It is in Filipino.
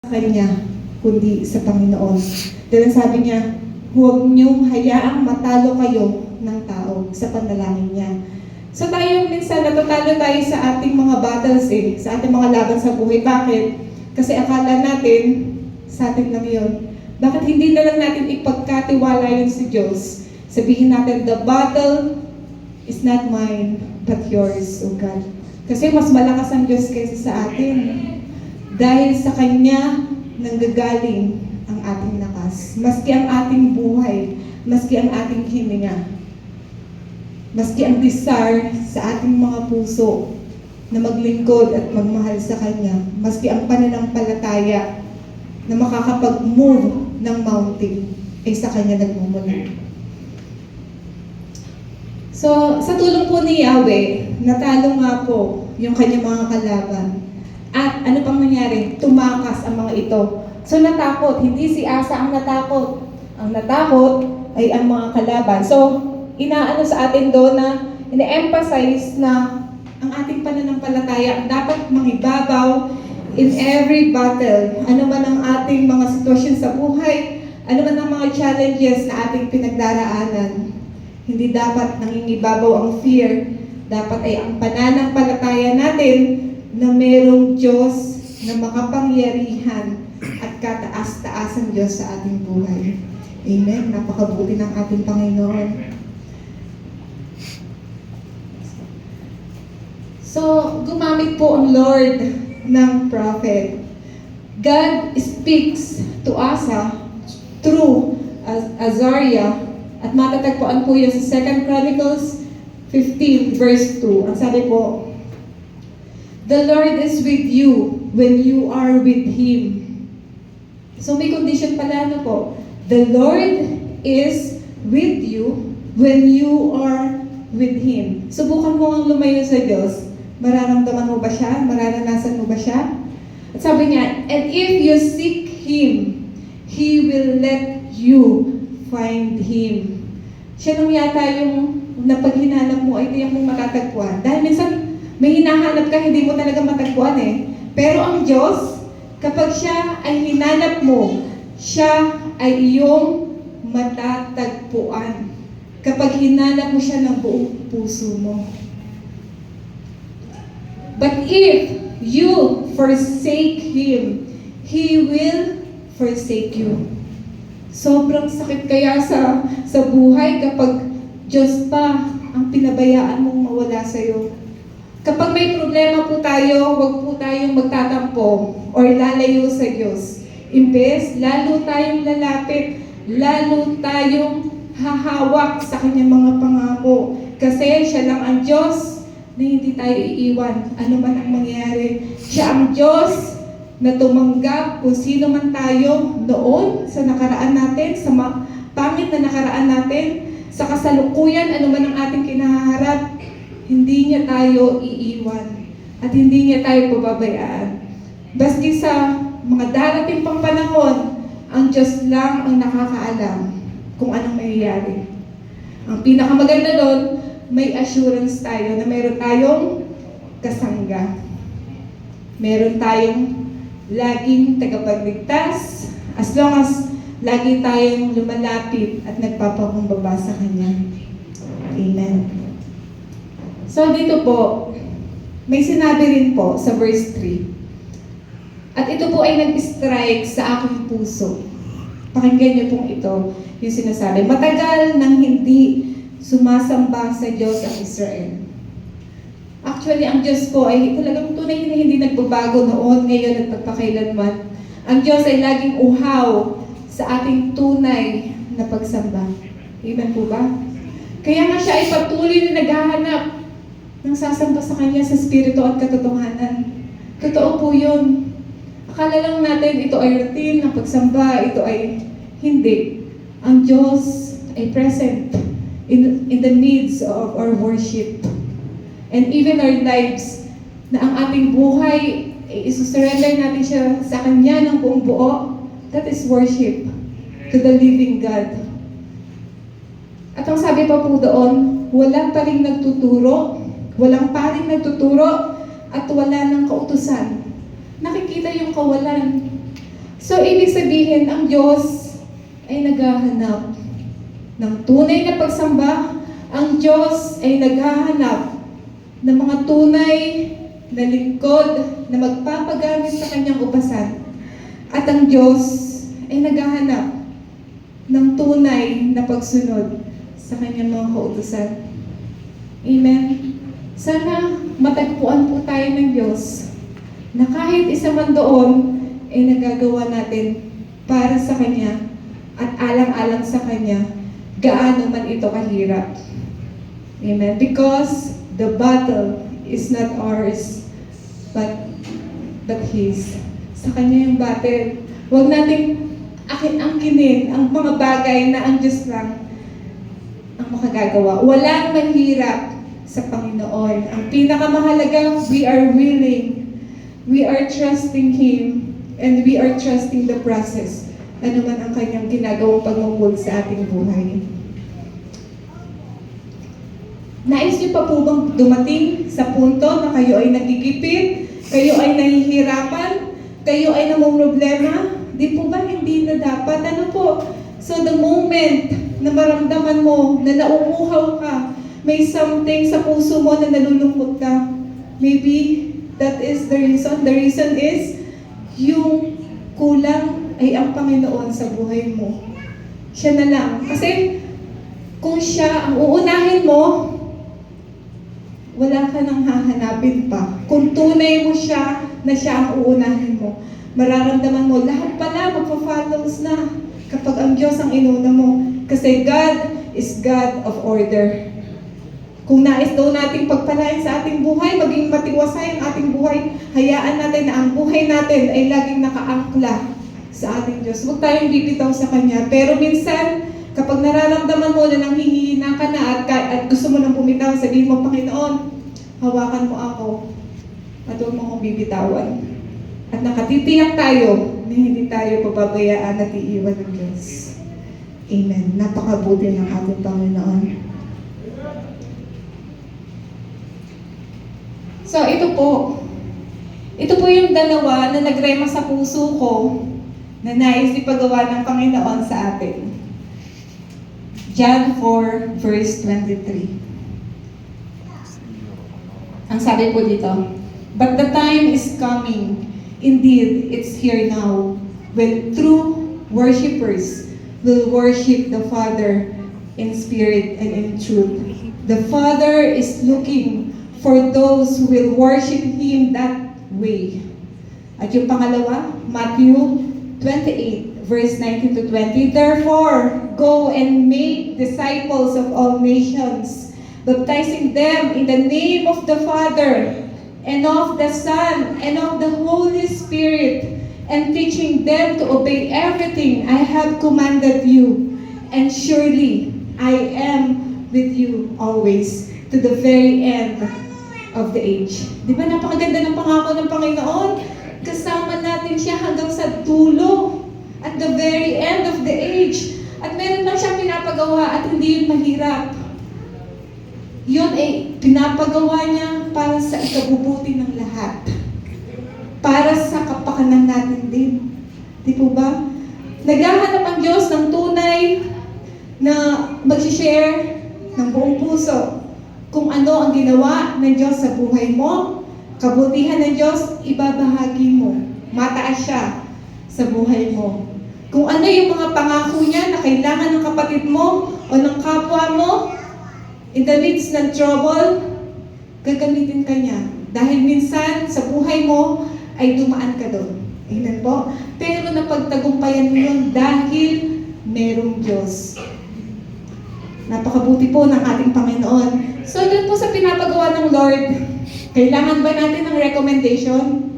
Kanya, kundi sa Panginoon. Dahil sabi niya, huwag niyong hayaang matalo kayo ng tao sa panalangin niya. So tayo minsan natatalo tayo sa ating mga battles sa ating mga laban sa buhay. Bakit? Kasi akala natin, sa atin lang yun. Bakit hindi na lang natin ipagkatiwala yun sa Diyos? Sabihin natin, the battle is not mine, but yours, O God. Kasi mas malakas ang Diyos kaysa sa atin. Dahil sa Kanya, nanggagaling ang ating lakas. Maski ang ating buhay, maski ang ating hininga, maski ang desire sa ating mga puso na maglingkod at magmahal sa Kanya, maski ang pananampalataya na makakapag-move ng mountain ay sa Kanya nagmumula. So, sa tulong po ni Yahweh, natalo nga po yung Kanyang mga kalaban. At ano pang nangyari? Tumakas ang mga ito. So natakot, hindi si Asa ang natakot. Ang natakot ay ang mga kalaban. So, inaano sa atin doon na ina-emphasize na ang ating pananampalataya dapat mangibabaw in every battle. Ano man ang ating mga sitwasyon sa buhay, ano man ang mga challenges na ating pinagdaraanan, hindi dapat nangingibabaw ang fear. Dapat ay ang pananampalataya natin na merong Diyos na makapangyarihan at kataas-taasang Diyos sa ating buhay. Amen. Napakabuti ng ating Panginoon. So, gumamit po ang Lord ng prophet. God speaks to Asa through Azariah, at matatagpuan po yun sa 2 Chronicles 15 verse 2. Ang sabi po, the Lord is with you when you are with Him. So may condition pala po. The Lord is with you when you are with Him. Subukan mo ang lumayo sa Diyos. Mararamdaman mo ba siya? Mararanasan mo ba siya? At sabi niya, and if you seek Him, He will let you find Him. Siya nung yata yung napaghinanap mo ay tiyak mong matatagpuan. Dahil minsan, may hinahanap ka, hindi mo talaga matagpuan Pero ang Diyos, kapag siya ay hinanap mo, siya ay iyong matatagpuan. Kapag hinanap mo siya ng buong puso mo. But if you forsake Him, He will forsake you. Sobrang sakit kaya sa buhay kapag Diyos pa ang pinabayaan mong mawala sa'yo. Kapag may problema po tayo, huwag po tayong magtatampo or lalayo sa Diyos. Imbes, lalo tayong lalapit, lalo tayong hahawak sa Kanyang mga pangako. Kasi siya lang ang Diyos na hindi tayo iiwan. Ano man ang mangyari. Siya ang Diyos na tumanggap kung sino man tayo noon sa nakaraan natin, sa pangit na nakaraan natin, sa kasalukuyan, ano man ang ating kinaharap. Hindi niya tayo iiwan at hindi niya tayo pababayaan. Baski sa mga darating pang panahon, ang Diyos lang ang nakakaalam kung anong mangyayari. Ang pinakamaganda doon, may assurance tayo na meron tayong kasangga. Meron tayong laging tagapagligtas as long as lagi tayong lumalapit at nagpapakumbaba sa Kanya. Amen. So dito po, may sinabi rin po sa verse 3. At ito po ay nag-strike sa aking puso. Pakinggan niyo pong ito, yung sinasabi. Matagal nang hindi sumasamba sa Diyos ang Israel. Actually, ang Diyos po ay talagang tunay na hindi nagbabago noon, ngayon at pagpakailanman. Ang Diyos ay laging uhaw sa ating tunay na pagsamba. Amen po ba? Kaya nga siya ay patuloy na naghahanap ng sasamba sa Kanya sa Espiritu at katotohanan. Totoo po yun. Akala lang natin ito ay routine ng pagsamba, ito ay hindi. Ang Diyos ay present in the midst of our worship. And even our lives, na ang ating buhay, isusurrender natin siya sa Kanya ng buong buo, that is worship to the living God. At ang sabi pa po doon, wala pa rin nagtuturo, walang paring nagtuturo, at wala ng kautusan. Nakikita yung kawalan. So, ibig sabihin, ang Diyos ay naghahanap ng tunay na pagsamba. Ang Diyos ay naghahanap ng mga tunay na lingkod na magpapagamit sa kanyang ubasan. At ang Diyos ay naghahanap ng tunay na pagsunod sa kanyang mga kautusan. Amen. Sana matagpuan po tayo ng Diyos na kahit isa man doon ay nagagawa natin para sa Kanya at alang-alang sa Kanya, gaano man ito kahirap. Amen. Because the battle is not ours, but His. Sa Kanya yung battle. Huwag nating angkinin ang mga bagay na ang Diyos lang ang makagagawa. Walang mahirap sa Panginoon. Ang pinakamahalaga, we are willing. We are trusting Him. And we are trusting the process. Ano man ang kanyang ginagawang pagmumul sa ating buhay. Nais niyo pa po bang dumating sa punto na kayo ay nagigipit, kayo ay nahihirapan, kayo ay namumroblema? Di po ba hindi na dapat? Ano po? So the moment na maramdaman mo na nauuhaw ka, may something sa puso mo na nalulungkot ka, maybe that is the reason. The reason is yung kulang ay ang Panginoon sa buhay mo. Siya na lang. Kasi kung siya ang uunahin mo, wala ka nang hahanapin pa. Kung tunay mo siya na siya ang uunahin mo, mararamdaman mo, lahat pala magpa-follows na kapag ang Diyos ang inuna mo. Kasi God is God of order. Kung nais daw nating pagpalain sa ating buhay, maging matiwasay ang ating buhay, hayaan natin na ang buhay natin ay laging nakaangkla sa ating Diyos. Huwag tayong bibitaw sa Kanya. Pero minsan, kapag nararamdaman mo na nanghihina ka na at gusto mo nang bumitaw, sabihin mo, Panginoon, hawakan mo ako at huwag mo akong bibitawan. At nakatitiyak tayo na hindi tayo pababayaan at iiwan ng Diyos. Amen. Napakabuti ng ating Panginoon. So, ito po yung dalawa na nagrema sa puso ko na nais ipagawa ng Panginoon sa atin. John 4, verse 23. Ang sabi po dito, "But the time is coming, indeed, it's here now, when true worshipers will worship the Father in spirit and in truth. The Father is looking for those who will worship Him that way." At yung pangalawa, Matthew 28, verse 19 to 20. "Therefore, go and make disciples of all nations, baptizing them in the name of the Father, and of the Son, and of the Holy Spirit, and teaching them to obey everything I have commanded you. And surely, I am with you always, to the very end of the age." Di ba napakaganda ng pangako ng Panginoon? Kasama natin siya hanggang sa dulo, at the very end of the age. At meron lang siyang pinapagawa at hindi yun mahirap. Yun ay pinapagawa niya para sa ikabubuti ng lahat. Para sa kapakanan natin din. Di po ba? Naghahanap ang Diyos ng tunay na mag-share ng buong puso kung ano ang ginawa ng Diyos sa buhay mo, kabutihan ng Diyos, ibabahagi mo. Mataas siya sa buhay mo. Kung ano yung mga pangako niya na kailangan ng kapatid mo o ng kapwa mo, in the midst ng trouble, gagamitin ka niya. Dahil minsan sa buhay mo ay dumaan ka doon. Amen po? Pero napagtagumpayan mo yun dahil merong Diyos. Napakabuti po ng ating Panginoon. So, doon po sa pinapagawa ng Lord, kailangan ba natin ng recommendation?